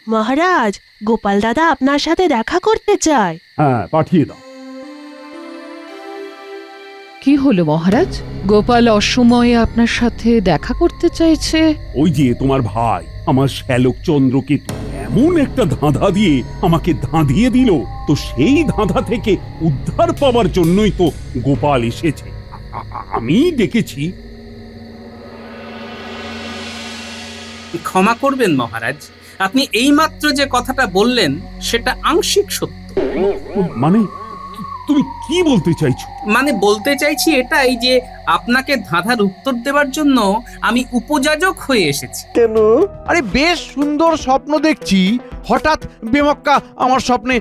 মহারাজ, গোপাল দাদা আপনার সাথে দেখা করতে চায়। হ্যাঁ, পাঠিয়ে দাও। কি হলো মহারাজ? গোপাল অসময়ে আপনার সাথে দেখা করতে চাইছে? ওই যে তোমার ভাই, আমার শ্যালক চন্দ্রকেতু এমন একটা ধাঁধা দিয়ে আমাকে ধাঁধিয়ে দিল, তো সেই ধাঁধা থেকে উদ্ধার পাওয়ার জন্যই তো গোপাল এসেছে। আমি দেখেছি। ক্ষমা করবেন মহারাজ, আপনি এইমাত্র যে কথাটা বললেন সেটা আংশিক সত্য। মানে তুমি কি বলতে চাইছো? মানে বলতে চাইছি এটাই যে আপনাকে ধাঁধার উত্তর দেওয়ার জন্য আমি উপযাজক হয়ে এসেছি। কেন? আরে বেশ সুন্দর স্বপ্ন দেখছি, হঠাৎ বেমক্কা আমার স্বপ্নে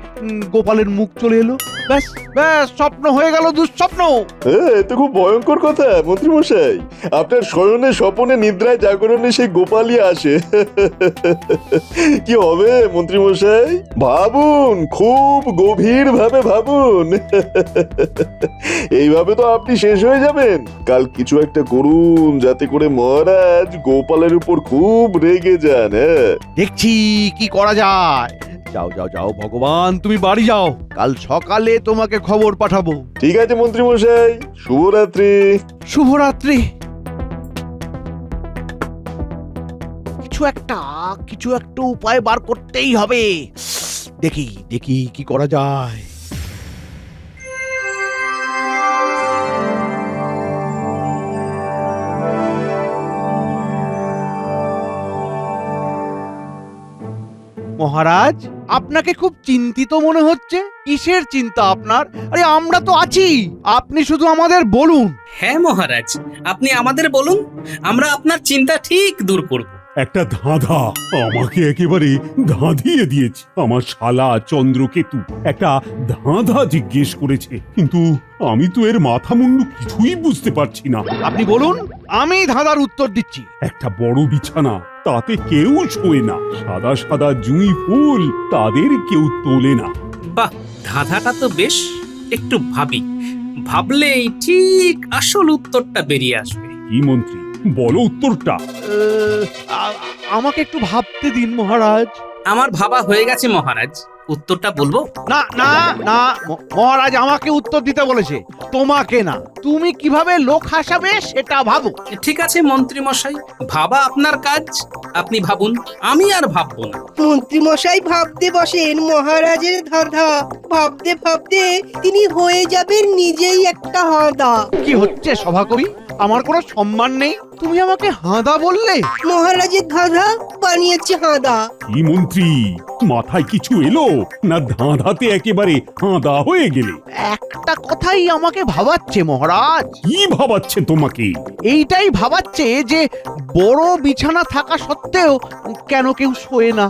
গোপালের মুখ চলে এলো। ব্যাস ব্যাস, স্বপ্ন হয়ে গেল দুঃস্বপ্ন। এ তো খুব ভয়ঙ্কর কথা মন্ত্রী মশাই। আপনার শয়নে স্বপনে নিদ্রায় জাগরণে সেই গোপালই আসে। কি হবে মন্ত্রী মশাই? ভাবুন, খুব গভীর ভাবে ভাবুন। এইভাবে তো আপনি শেষ হয়ে যাবেন। কাল কিছু একটা করুন যাতে করে মহারাজ গোপালের উপর খুব রেগে যান। দেখছি কি করা যায়। যাও যাও যাও, ভগবান তুমি বাড়ি যাও, কাল সকালে তোমাকে খবর পাঠাবো। ঠিক আছে মন্ত্রী মশাই, শুভরাত্রি। শুভরাত্রি। কিছু একটা উপায় বার করতেই হবে। দেখি দেখি কি করা যায়। মহারাজ, আপনাকে খুব চিন্তিত মনে হচ্ছে। কিসের চিন্তা আপনার? আরে আমরা তো আছি, আপনি শুধু আমাদের বলুন। হ্যাঁ মহারাজ, আপনি আমাদের বলুন, আমরা আপনার চিন্তা ঠিক দূর করব। একটা ধাঁধা আমাকে একেবারে ধাঁধিয়ে দিয়েছে। আমার শালা চন্দ্রকেতু একটা ধাঁধা জিজ্ঞেস করেছে, কিন্তু আমি তো এর মাথা মুন্ডু কিছুই বুঝতে পারছি না। আপনি বলুন, আমি ধাঁধার উত্তর দিচ্ছি। একটা বড় বিছানা, তাতে কেউ শোয় না। সাদা সাদা জুঁই ফুল, তাদের কেউ তোলে না। বাহ, ধাঁধাটা তো বেশ। একটু ভাবি, ভাবলেই ঠিক আসল উত্তরটা বেরিয়ে আসবে। কি মন্ত্রী, বলো উত্তরটা। আমাকে একটু ভাবতে দিন মহারাজ। আমার ভাবা হয়ে গেছে মহারাজ, উত্তরটা বলবো? না না না, মহারাজ আমাকে উত্তর দিতে বলেছে, তোমাকে না। তুমি কিভাবে লোক হাসাবে সেটা ভাবো। ঠিক আছে মন্ত্রী মশাই, ভাবা আপনার কাজ, আপনি ভাবুন, আমি আর ভাববো না। মন্ত্রী মশাই ভাবতে বসেন মহারাজের ধাঁধা। ভাবতে ভাবতে তিনি হয়ে যাবেন নিজেই একটা হাঁদা। কি হচ্ছে সভাকবি? আমার কোনো সম্মান নেই, তুমি আমাকে হাঁদা বললে? মহারাজের ধাঁধা বানিয়েছে হাঁদা। কি মন্ত্রী, মাথায় কিছু এলো না ধাঁধাতে একেবারে হাঁদা হয়ে গেলে? একটা কথাই আমাকে ভাবাচ্ছে মহারাজ। কি ভাবাচ্ছে তোমাকে? এইটাই ভাবাচ্ছে যে বড় বিছানা থাকা সত্ত্বেও কেন কেউ শোয় না।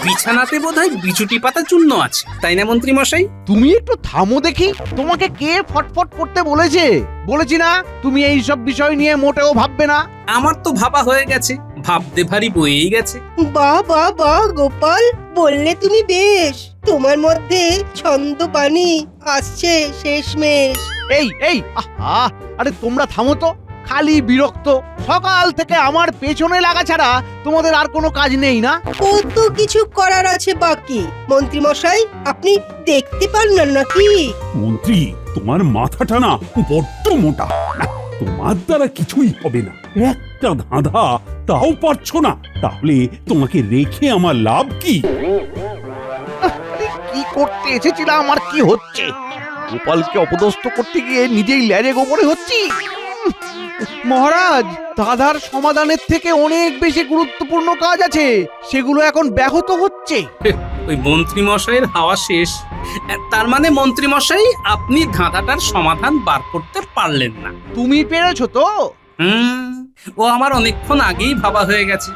বিছানাতে বোধহয় বিচুটি পাতা চূর্ণ আছে, তাই না মন্ত্রী মশাই? তুমি একটু থামো দেখি, তোমাকে কে ফটফট করতে বলেছে? বলেছি না তুমি এই সব বিষয় নিয়ে মোটেও ভাববে না। আমার তো ভাবা হয়ে গেছে, ভাবতে ভারী বয়েই গেছে। বাহ বাহ বাহ গোপাল, বললে তুমি বেশ। তোমার মধ্যে ছন্দ বাণী আসছে শেষমেশ। এই এই আহা, আরে তোমরা থামো তো, খালি বিরক্ত। সকাল থেকে আমার পেছনে লাগা ছাড়া তোমাদের আর কোনো কাজ নেই না? কত কিছু করার আছে বাকি। মন্ত্রী মশাই, আপনি দেখতে পান না নাকি? মন্ত্রী, তোমার মাথাটা না বড্ড মোটা। না, তোমার দ্বারা কিছুই হবে না। একটা ধাঁধা তাও পারছো না, তাহলে তোমাকে রেখে আমার লাভ কি? কি করতে এসেছিলাম আর কি হচ্ছে? গোপালকে অপদস্থ করতে গিয়ে নিজেই ল্যাজে গোবরে হচ্ছি। মহারাজ, ধাঁধার সমাধানের থেকে অনেক বেশি গুরুত্বপূর্ণ কাজ আছে, সেগুলো এখন ব্যাহত হচ্ছে। ওই মন্ত্রী মশাইয়ের হাওয়া শেষ। তার মানে মন্ত্রী মশাই, আপনি ধাঁধাটার সমাধান বার করতে পারলেন না। তুমি পেরেছো তো? ও আমার অনেকক্ষণ আগেই ভাবা হয়ে গেছে।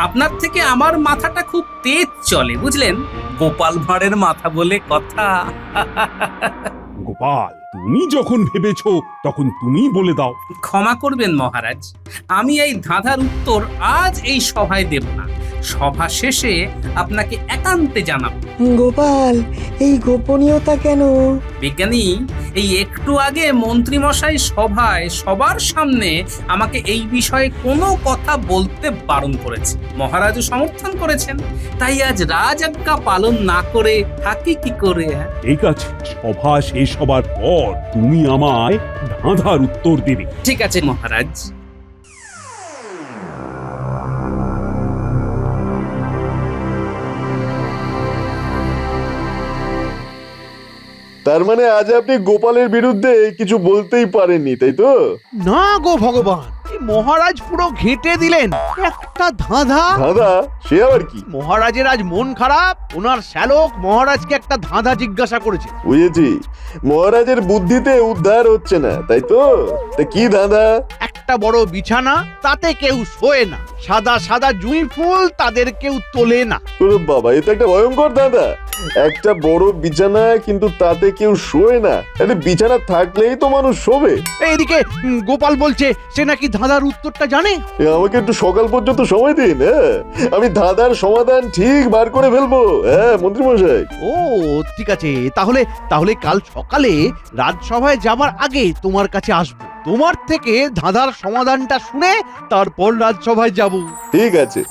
আপনার থেকে আমার মাথাটা খুব তেজ চলে, বুঝলেন? গোপাল ভাঁড়ের মাথা বলে কথা। গোপাল, তুমি যখন ভেবেছো তখন তুমি বলে দাও। ক্ষমা করবেন মহারাজ, আমি এই ধাঁধার উত্তর আজ এই সভায় দেব না। সভা শেষে আপনাকে একান্তে জানাবো। গোপাল, এই গোপনীয়তা কেন? বিজ্ঞানী, এই একটু আগে মন্ত্রীমশাই সভায় সবার সামনে আমাকে এই বিষয়ে কোনো কথা বলতে বারণ করেছে। মহারাজও সমর্থন করেছেন, তাই আজ রাজআজ্ঞা পালন না করে থাকি কি করে? ঠিক আছে, সভা শেষ হবার পর তুমি আমায় ধাঁধার উত্তর দেবে। ঠিক আছে মহারাজ। তার মানে আজ আপনি গোপালের বিরুদ্ধে কিছু বলতেই পারেননি, তাই তো? না গো ভগবান, এই মহারাজ পুরো ঘেঁটে দিলেন। একটা ধাঁধা! দাদা, সে আবার কি? মহারাজের আজ মন খারাপ, ওনার শ্যালক মহারাজকে একটা ধাঁধা জিজ্ঞাসা করেছে। বুঝেছি, মহারাজের বুদ্ধিতে উদ্ধার হচ্ছে না, তাই তো? তা কি দাদা? একটা বড় বিছানা, তাতে কেউ শোয় না। সাদা সাদা জুঁই ফুল, তাদের কেউ তোলে না। ওরে বাবা, এ তো একটা ভয়ঙ্কর দাদা। একটা বড় বিছানা, কিন্তু তাতে কেউ শোয় না। আরে বিছানা থাকলেই তো মানুষ শোবে। এইদিকে গোপাল বলছে সে নাকি ধাঁধার উত্তরটা জানে। আমাকে একটু সকাল পর্যন্ত সময় দিন, হ্যাঁ? আমি ধাঁধার সমাধান ঠিক বার করে ফেলবো, হ্যাঁ মন্ত্রী মশাই। ও ঠিক আছে, তাহলে তাহলে কাল সকালে রাজসভায় যাবার আগে তোমার কাছে আসবো। তোমার থেকে ধাঁধার সমাধানটা শুনে তারপর রাজসভায় যাব। ঠিক আছে।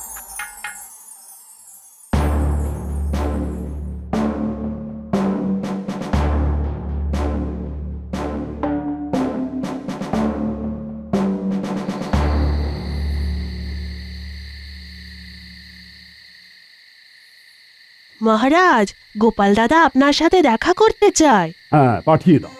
মহারাজ, গোপাল দাদা আপনার সাথে দেখা করতে চায়। হ্যাঁ, পাঠিয়ে দাও।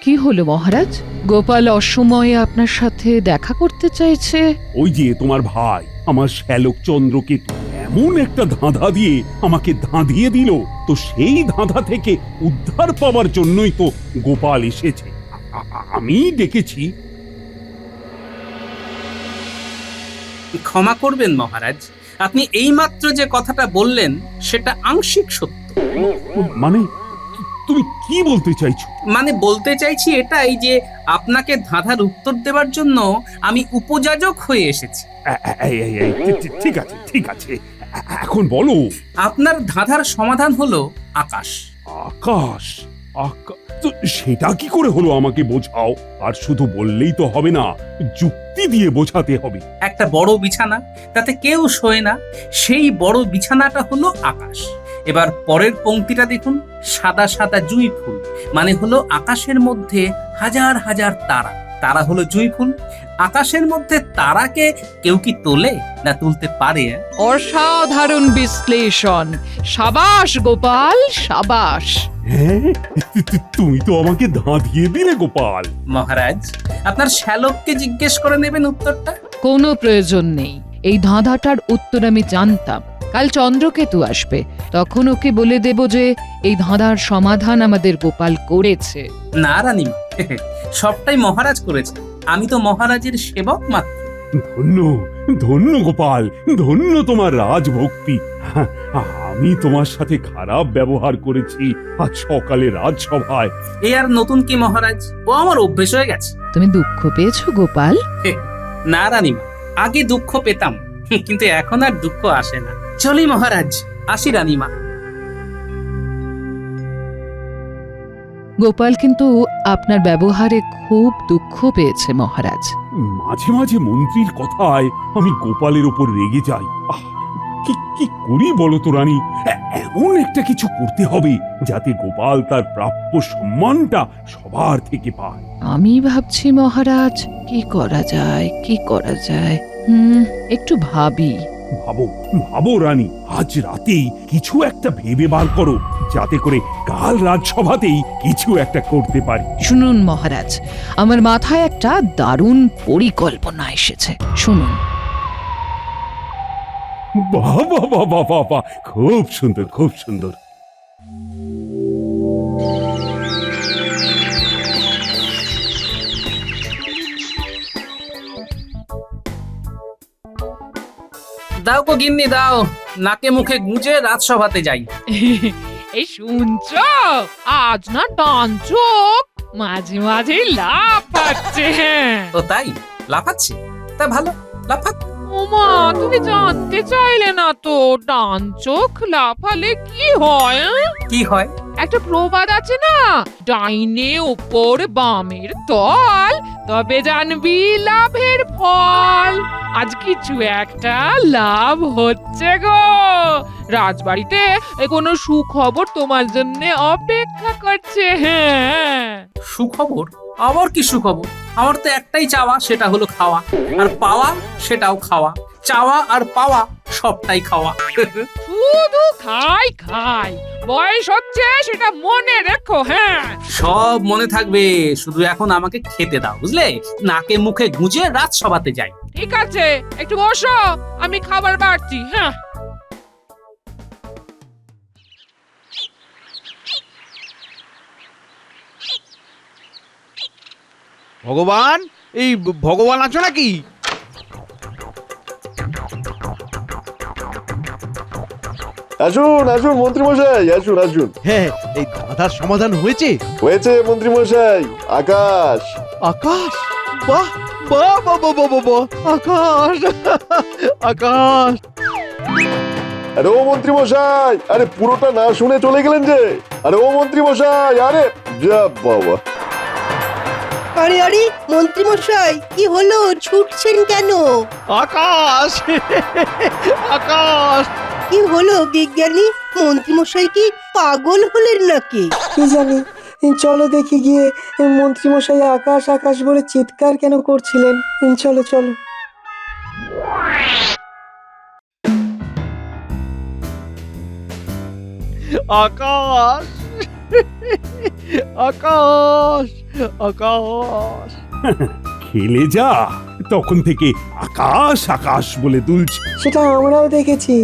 কি হলো মহারাজ? গোপাল অসময়ে আপনার সাথে দেখা করতে চাইছে? ওই যে তোমার ভাই, আমার শ্যালক চন্দ্রকেতু এমন একটা ধাঁধা দিয়ে আমাকে ধাঁধিয়ে দিল, তো সেই ধাঁধা থেকে উদ্ধার পাওয়ার জন্যই তো গোপাল এসেছে। আমি ডেকেছি। ক্ষমা করবেন মহারাজ, আপনি এইমাত্র যে কথাটা বললেন সেটা আংশিক সত্য। মানে তুমি কি বলতে চাইছো? মানে বলতে চাইছি এটাই যে আপনাকে ধাঁধার উত্তর দেওয়ার জন্য আমি উপযাজক হয়ে এসেছি। ঠিক আছে, ঠিক আছে, এখন বলো। আপনার ধাঁধার সমাধান হলো আকাশ। আকাশ? তো সেটা কি করে হলো আমাকে বোঝাও। আর শুধু বললেই তো হবে না, যুক্তি দিয়ে বোঝাতে হবে। একটা বড় বিছানা, তাতে কেউ শোয় না, সেই বড় বিছানাটা হলো আকাশ। এবার পরের পংক্তিটা দেখুন, সাদা সাদা জুঁই ফুল, মানে হলো আকাশের মধ্যে হাজার হাজার তারা। তারা হলো জুঁই ফুল। আকাশের মধ্যে তারাকে কেউ কি তোলে না তুলতে পারে? অসাধারণ বিশ্লেষণ! সাবাস গোপাল, সাবাস! হ্যাঁ, তুমি তো আমাকে ধাঁধিয়ে দিলে গোপাল। মহারাজ, আপনার শ্যালককে জিজ্ঞেস করে নেবেন উত্তরটা। কোনো প্রয়োজন নেই, এই ধাঁধাটার উত্তর আমি জানতাম। কাল চন্দ্রকেতু আসবে, তখন ওকে বলে দেব যে এই ধাঁধার সমাধান আমাদের গোপাল করেছে। না রানীমা, সবটাই মহারাজ করেছে, আমি তো মহারাজের সেবক মাত্র। ধন্য, ধন্য গোপাল, ধন্য তোমার রাজভক্তি। আমি তোমার সাথে খারাপ ব্যবহার করেছি আজ সকালে রাজসভায়। এ আর নতুন কি মহারাজ, ও আমার অভ্যেস হয়ে গেছে। তুমি দুঃখ পেয়েছো গোপাল? না রানীমা, আগে দুঃখ পেতাম, কিন্তু এখন আর দুঃখ আসে না। চলি মহারাজ, আসি রানীমা। গোপাল কিন্তু আপনার ব্যবহারে খুব দুঃখ পেয়েছে মহারাজ। মাঝে মাঝে মন্ত্রীর কথায় আমি গোপালের ওপর রেগে যাই। কি করি বলো তো রানী? এমন একটা কিছু করতে হবে যাতে গোপাল তার প্রাপ্য সম্মানটা সবার থেকে পায়। আমি ভাবছি মহারাজ, কি করা যায়, কি করা যায়। একটু ভাবি। ভাবো ভাবো রানী, আজ রাতেই কিছু একটা ভেবে বার করো, যাতে করে কাল রাজসভাতেই কিছু একটা করতে পারি। শুনুন মহারাজ, আমার মাথায় একটা দারুণ পরিকল্পনা এসেছে, শুনুন। বাহ বাহ বাহ বাহ বাহ বাহ, খুব সুন্দর, খুব সুন্দর। দাও গো গিন্নি, দাও, নাকে মুখে গুঁজে রাজসভাতে যাই। এই শুনছো, আজ না ডান চোখ মাঝে মাঝে লাফাচ্ছে। ও তাই? লাফাচ্ছে? তা ভালো, লাফাক। ও ওমা, তুমি জানতে চাইলে না তো ডান চোখ লাফালে কি হয়? কি হয়? একটা প্রবাদ আছে না, ডাইনে ওপর বামের তল, তবে জানবি লাভের ফল। আজ কিছু একটা লাভ হচ্ছে গো। রাজবাড়িতে কোনো সুখবর তোমার জন্য অপেক্ষা করছে। হ্যাঁ, সুখবর? আবার কি সুখবর? আমার তো একটাই চাওয়া, সেটা হলো খাওয়া, আর পাওয়া সেটাও খাওয়া। চাওয়া আর পাওয়া সবটাই খাওয়া। শুধু খাই খাই, বয়স হচ্ছে সেটা মনে রেখো। হ্যাঁ, সব মনে থাকবে, শুধু এখন আমাকে খেতে দাও, বুঝলে? নাকে মুখে গুঁজে রাত সভাতে যাই। ঠিক আছে, একটু বসো, আমি খাবার বাড়ছি। হ্যাঁ, ভগবান, এই ভগবান আছো নাকি? আসুন আসুন মন্ত্রীমশাই, আসুন আসুন। হ্যাঁ, এই ধাঁধার সমাধান হয়েছে? হয়েছে মন্ত্রীমশাই। আকাশ। আকাশ? বাহ বাহ বাহ বাহ বাহ বাহ, বাহ! আকাশ আকাশ! আরে ও মন্ত্রীমশাই, আরে পুরোটা না শুনে চলে গেলেন যে। আরে ও মন্ত্রীমশাই, আরে যা বাবা। আরে আরে মন্ত্রীমশাই, কি হলো, ছুটছেন কেন? আকাশ আকাশ! কি হলো বিজ্ঞানী? মন্ত্রীমশাই কি পাগল হলেন নাকি? কি জানি, চলো দেখি গিয়ে মন্ত্রীমশাই আকাশ আকাশ বলে চিৎকার কেন করছিলেন। চলো চলো। আকাশ আকাশ আকাশ! খেলে যা, তখন থেকে আকাশ আকাশ বলে দুলছে। সেটা আমরাও দেখেছি।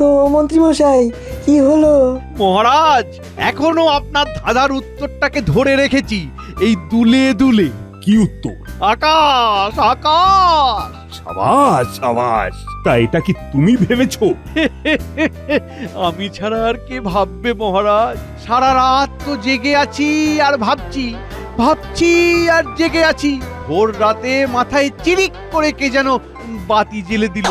ও মন্ত্রীমশাই, কি হলো? মহারাজ, এখনো আপনার ধাঁধার উত্তরটাকে ধরে রেখেছি, এই দুলে দুলে। কি উত্তর? আকাশ আকাশ! সাবাস সাবাস। তা এটা কি তুমি ভেবেছো? আমি ছাড়া আর কে ভাববে মহারাজ? সারা রাত তো জেগে আছি আর ভাবছি, ভাবছি আর জেগে আছি। ভোর রাতে মাথায় চিরিক করে কে যেন বাতি জ্বেলে দিল।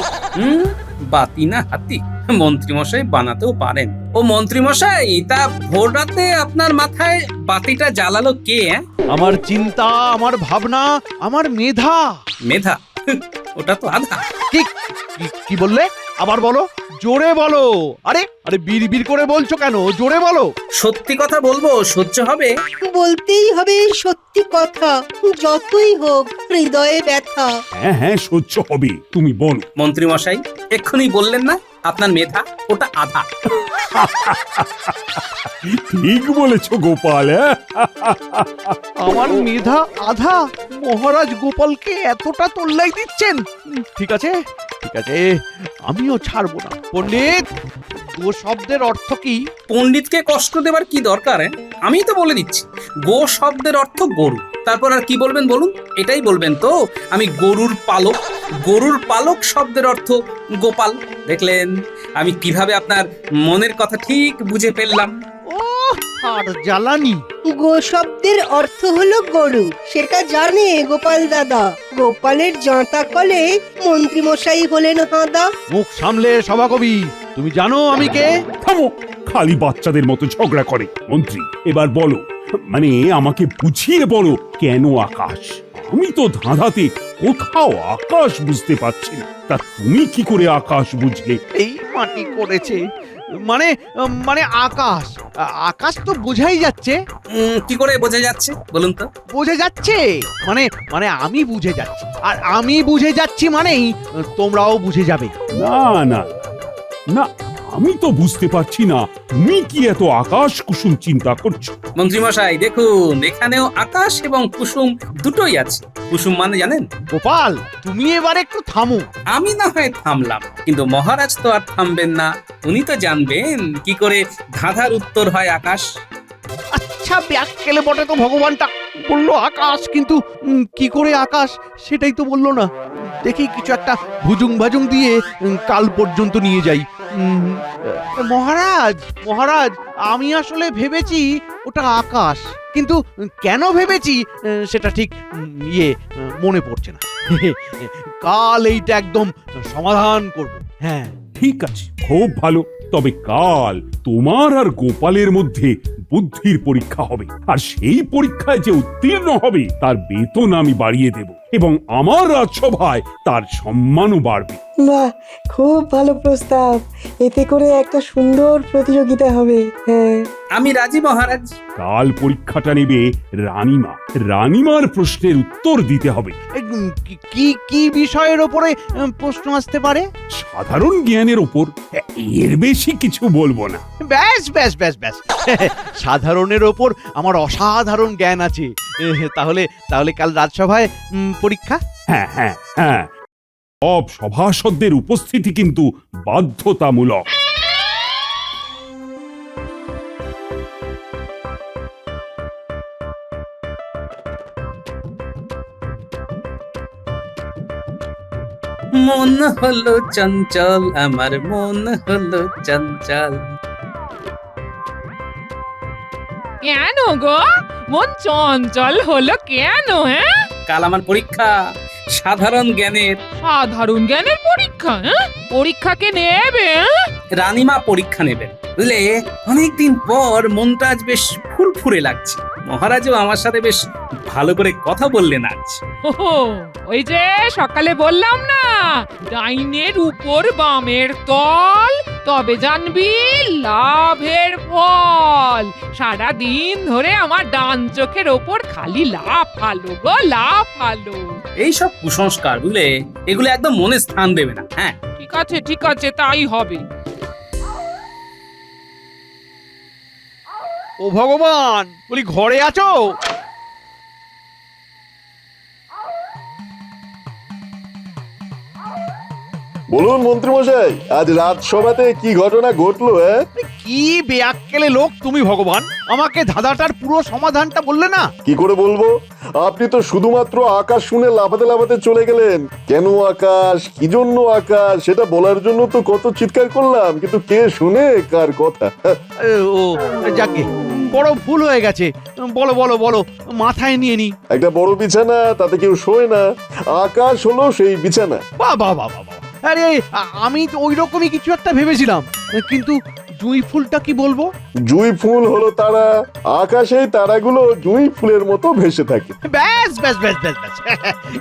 বাতি না হাতি, মন্ত্রীমশাই বানাতেও পারেন। ও মন্ত্রীমশাই, তা ভোর রাতে আপনার মাথায় বাতিটা জ্বালালো কে? আমার চিন্তা, আমার ভাবনা, আমার মেধা। মেধা? ওটা তো আধা। কি বললে? আবার বলো, জোরে বলো। আরে আরে বিড়বিড় করে বলছো কেন? জোরে বলো। সত্যি কথা বলবো, সহ্য হবে? বলতেই হবে সত্যি কথা, যতই হোক হৃদয়ে ব্যথা। হ্যাঁ হ্যাঁ, সহ্য হবে, তুমি বলো। মন্ত্রীমশাই, এক্ষুনি বললেন না আপনার মেধা ওটা আধা। ঠিক বলেছো গোপাল। আমার মেধা আধা? মহারাজ গোপালকে এতটা তোল্লাই দিচ্ছেন? ঠিক আছে ঠিক আছে, আমিও ছাড়বো না। পণ্ডিত, গো শব্দের অর্থ কি? পণ্ডিতকে কষ্ট দেবার কি দরকার? আমি তো বলে দিচ্ছি, গো শব্দের অর্থ গরু। তারপর আর কি বলবেন বলুন? এটাই বলবেন তো, আমি গরুর পালক। গরুর পালক শব্দের অর্থ গোপাল। দেখলেন আমি কিভাবে আপনার মনের কথা ঠিক বুঝে ফেললাম। ও, আর জ্বালানি। গো শব্দের অর্থ হলো গরু, সেটা জানে গোপাল দাদা। গোপালের জাঁতা কলে মন্ত্রীমশাই হলেন হাঁদা। মুখ সামলে সভাকবি, তুমি জানো আমি কে? থামো, খালি বাচ্চাদের মতো ঝগড়া করে। মন্ত্রী, এবার বলো, মানে আমাকে বুঝিয়ে বলো, কেন আকাশ? আমি তো ধাঁধাতে কোথাও আকাশ বুঝতে পারছি না। তা তুমি কি করে আকাশ বুঝলে? এই মাটি করেছে, মানে মানে আকাশ। আকাশ তো বোঝাই যাচ্ছে। কি করে বোঝা যাচ্ছে বলুন তো? বুঝে যাচ্ছে মানে মানে আমি বুঝে যাচ্ছি, আর আমি বুঝে যাচ্ছি মানেই তোমরাও বুঝে যাবে। না না না, আমি তো বুঝতে পারছি না তুমি কি এত আকাশ কুসুম চিন্তা করছো। মন্ত্রীমশাই দেখুন, এখানেও আকাশ এবং কুসুম দুটোই আছে। কুসুম মানে জানেন? গোপাল, তুমি এবার একটু থামো। আমি না হয় থামলাম, কিন্তু মহারাজ তো আর থামবেন না। উনি তো জানবেন কি করে ধাঁধার উত্তর হয় আকাশ। আচ্ছা, ব্যাককেলে বটে তো ভগবানটা। বললো আকাশ, কিন্তু কি করে আকাশ সেটাই তো বললো না। দেখি কিছু একটা ভুজুং ভাজুং দিয়ে কাল পর্যন্ত নিয়ে যাই। মহারাজ মহারাজ, আমি আসলে ভেবেছি ওটা আকাশ, কিন্তু কেন ভেবেছি সেটা ঠিক মনে পড়ছে না। কাল এইটা একদম সমাধান করব। হ্যাঁ, ঠিক আছে, খুব ভালো। তবে কাল তোমার আর গোপালের মধ্যে বুদ্ধির পরীক্ষা হবে, আর সেই পরীক্ষায় যে উত্তীর্ণ হবে তার বেতন আমি বাড়িয়ে দেব, এবং আমার রাজসভায় তার সম্মানও বাড়বে। বাহ, খুব ভালো প্রস্তাব। এতে করে একটা সুন্দর প্রতিযোগিতা হবে। হ্যাঁ, আমি রাজি মহারাজ। কাল পরীক্ষাটা নেবে রানীমা। রানীমার প্রশ্নের উত্তর দিতে হবে। এই, কি কি বিষয়ের ওপরে প্রশ্ন আসতে পারে? সাধারণ জ্ঞানের ওপর, এর বেশি কিছু বলবো না। ব্যাস ব্যাস ব্যাস ব্যাস সাধারণের ওপর আমার অসাধারণ জ্ঞান আছে। তাহলে তাহলে কাল রাজসভায় পরীক্ষা। হ্যাঁ হ্যাঁ হ্যাঁ, সব সভাসদদের উপস্থিতি কিন্তু বাধ্যতামূলক। মন হলো চঞ্চল, আমার মন হলো চঞ্চল। কেন গো, মন চঞ্চল হলো কেন? হ্যাঁ, কাল আমার পরীক্ষা সাধারণ জ্ঞানের। সাধারণ জ্ঞানের পরীক্ষা? হ্যাঁ, পরীক্ষা কে নেবে? হ্যাঁ? রানীমা পরীক্ষা নেবেন। বুঝলে, অনেকদিন পর মনটা আজ বেশ ফুরফুরে লাগছে। মহারাজও আমার সাথে বেশ ভালো করে কথা বললেন আজ। ওহো, ওই যে সকালে বললাম না, ডাইনের উপর বামের তল, তবে জানবি লাভের ফল। সারা দিন ধরে আমার ডান চোখের ওপর খালি লাভ আলো গো, লাভ আলো। এইসব কুসংস্কার, বুঝলে, এগুলো একদম মনে স্থান দেবে না। হ্যাঁ, ঠিক আছে, তাই হবে। ও ভগবান, বলি ঘরে আছো? বলুন মন্ত্রীমশাই, আজ রাজসভাতে কি ঘটনা ঘটলো? কি বেয়াক্কেলে লোক তুমি ভগবান, আমাকে ধাঁধাটার পুরো সমাধানটা বললে না? কি করে বলবো? আপনি তো শুধুমাত্র আকাশ শুনে লাফাতে লাফাতে চলে গেলেন। কেন আকাশ, কি জন্য আকাশ, সেটা বলার জন্য তো কত চিৎকার করলাম, কিন্তু কে শুনে কার কথা? ও যাকে, বড় ভুল হয়ে গেছে। বলো বলো বলো, মাথায় নিয়ে নি। একটা বড় বিছানা, তাতে কেউ শোয় না। আকাশ হলো সেই বিছানা। বাহ বাহ বাহ বাহ, আরে আমি তো ওই রকমই কিছু একটা ভেবেছিলাম, কিন্তু জুঁই ফুলটা কি বলবো? জুঁই ফুল হলো তারা, আকাশে তারাগুলো জুঁই ফুলের মতো ভেসে থাকে। ব্যাস ব্যাস ব্যাস ব্যাস ব্যাস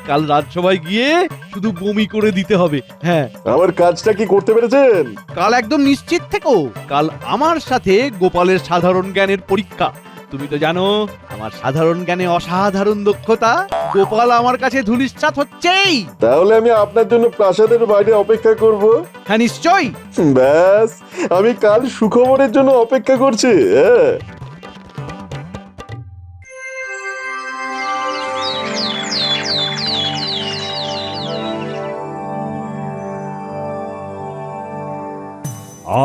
কাল রাজসভায় গিয়ে শুধু বমি করে দিতে হবে। হ্যাঁ, আমার কাজটা কি করতে পেরেছেন? কাল একদম নিশ্চিত থেকো, কাল আমার সাথে গোপালের সাধারণ জ্ঞানের পরীক্ষা। তুমি তো জানো আমার সাধারণ জ্ঞানে অসাধারণ দক্ষতা। গোপাল আমার কাছে ধূলিসাৎ হচ্ছেই। তাহলে আমি আপনার জন্য প্রাসাদের বাইরে অপেক্ষা করব। হ্যাঁ নিশ্চয়ই। ব্যাস, আমি কাল সুখবরের জন্য অপেক্ষা করছি। হ্যাঁ,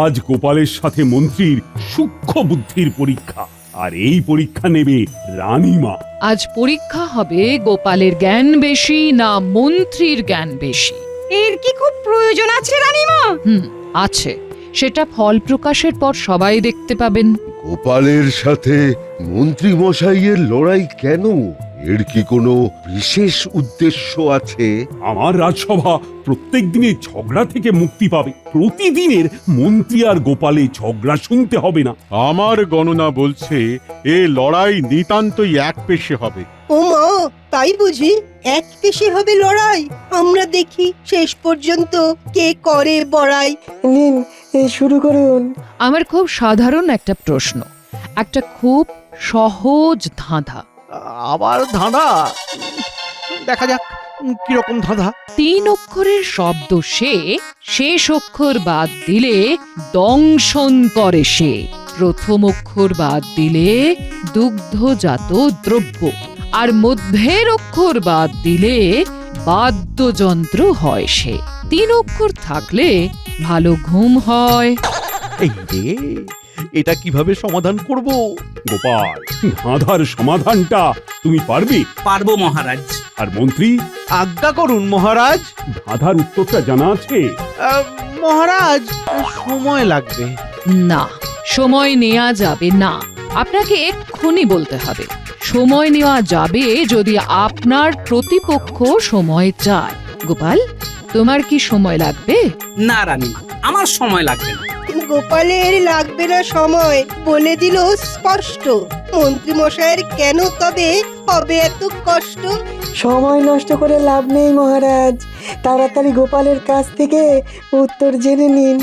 আজ গোপালের সাথে মন্ত্রীর সূক্ষ্ম বুদ্ধির পরীক্ষা, আর এই পরীক্ষা নেবে রানীমা। আজ পরীক্ষা হবে গোপালের জ্ঞান বেশি না মন্ত্রীর জ্ঞান বেশি। এর কি খুব প্রয়োজন আছে রানীমা? আছে, সেটা ফল প্রকাশের পর সবাই দেখতে পাবেন। গোপালের সাথে মন্ত্রী মশাইয়ের লড়াই কেন? এর কি কোনো বিশেষ উদ্দেশ্য আছে? আমার রাজসভা প্রত্যেক দিনের ঝগড়া থেকে মুক্তি পাবে। প্রতিদিনের মন্ত্রী আর গোপালে ঝগড়া শুনতে হবে না। আমার গণনা বলছে এ লড়াই নিতান্তই এক পেশে হবে। ও মা, তাই বুঝি এক পেশে হবে লড়াই? আমরা দেখি শেষ পর্যন্ত কে করে বড়াই। নিন, শুরু করুন। আমার খুব সাধারণ একটা প্রশ্ন, একটা খুব সহজ ধাঁধা। আবার ধাঁধা? দেখা যাক কিরকম ধাঁধা। 3 অক্ষরের শব্দ সে, শেষ অক্ষর বাদ দিলে দংশন করে সে, প্রথম অক্ষর বাদ দিলে দুগ্ধজাত দ্রব্য, আর মধ্যের অক্ষর বাদ দিলে বাদ্যযন্ত্র হয় সে। 3 অক্ষর থাকলে ভালো ঘুম হয়। এই রে, এটা কিভাবে সমাধান করব? গোপাল, ধাঁধার সমাধানটা তুমি পারবে? পারবো মহারাজ। আর মন্ত্রী, আজ্ঞা করুন মহারাজ। ধাঁধার উত্তরটা জানা আছে? মহারাজ, সময় লাগবে। না, সময় নেওয়া যাবে না, আপনাকে এক্ষুনি বলতে হবে। সময় নেওয়া যাবে যদি আপনার প্রতিপক্ষ সময় চায়। গোপাল, তোমার কি সময় লাগবে? না রানীমা, আমার সময় লাগবে না। গোপালের লাগবে না সময় বলে দিল স্পষ্ট। মন্ত্রী মশাইয়ের কেন তবে হবে এত কষ্ট? সময় নষ্ট করে লাভ নেই মহারাজ, তাড়াতাড়ি গোপালের কাছ থেকে উত্তর জেনে নিন।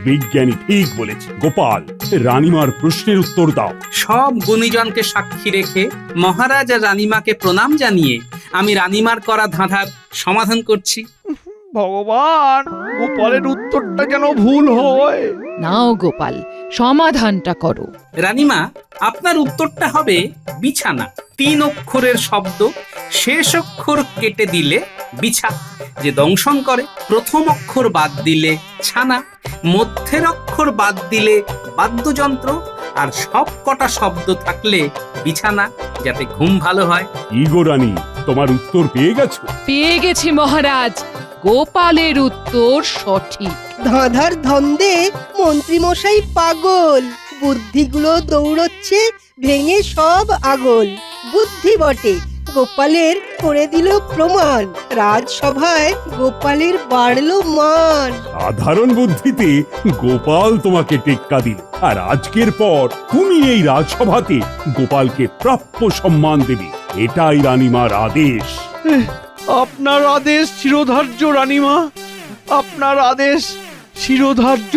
বিজ্ঞানী ঠিক বলেছে। গোপাল, রানীমার প্রশ্নের উত্তর দাও। সব গুণীজনকে সাক্ষী রেখে মহারাজ আর রানীমাকে প্রণাম জানিয়ে আমি রানীমার করা ধাঁধার সমাধান করছি। ভগবান, গোপালের উত্তরটা যেন ভুল হয়। নাও গোপাল, সমাধানটা করো। রানীমা, আপনার উত্তরটা হবে বিছানা। 3 অক্ষরের শব্দ, শেষ অক্ষর কেটে দিলে বিছা, যে দংশন করে। প্রথম অক্ষর বাদ দিলে ছানা, মধ্যের অক্ষর বাদ দিলে বাদ্যযন্ত্র, আর সব কটা শব্দ থাকলে বিছানা, যাতে ঘুম ভালো হয়। ইগো রানী, তোমার উত্তর পেয়ে গেছো? পেয়ে গেছি মহারাজ, গোপালের উত্তর সঠিক। ধাঁধার ধন্দে মন্ত্রী মশাই পাগল, বুদ্ধিগুলো দৌড়চ্ছে ভেঙে সব আগল। বুদ্ধি বটে, গোপালের করে দিল প্রমাণ, রাজসভায় গোপালের বাড়লো মান। সাধারণ বুদ্ধিতে গোপাল তোমাকে টেক্কা দিল, আর আজকের পর তুমি এই রাজসভাতে গোপালকে প্রাপ্য সম্মান দেবে, এটাই রানীমার আদেশ। আপনার আদেশ শিরোধার্য রানীমা, আপনার আদেশ শিরোধার্য।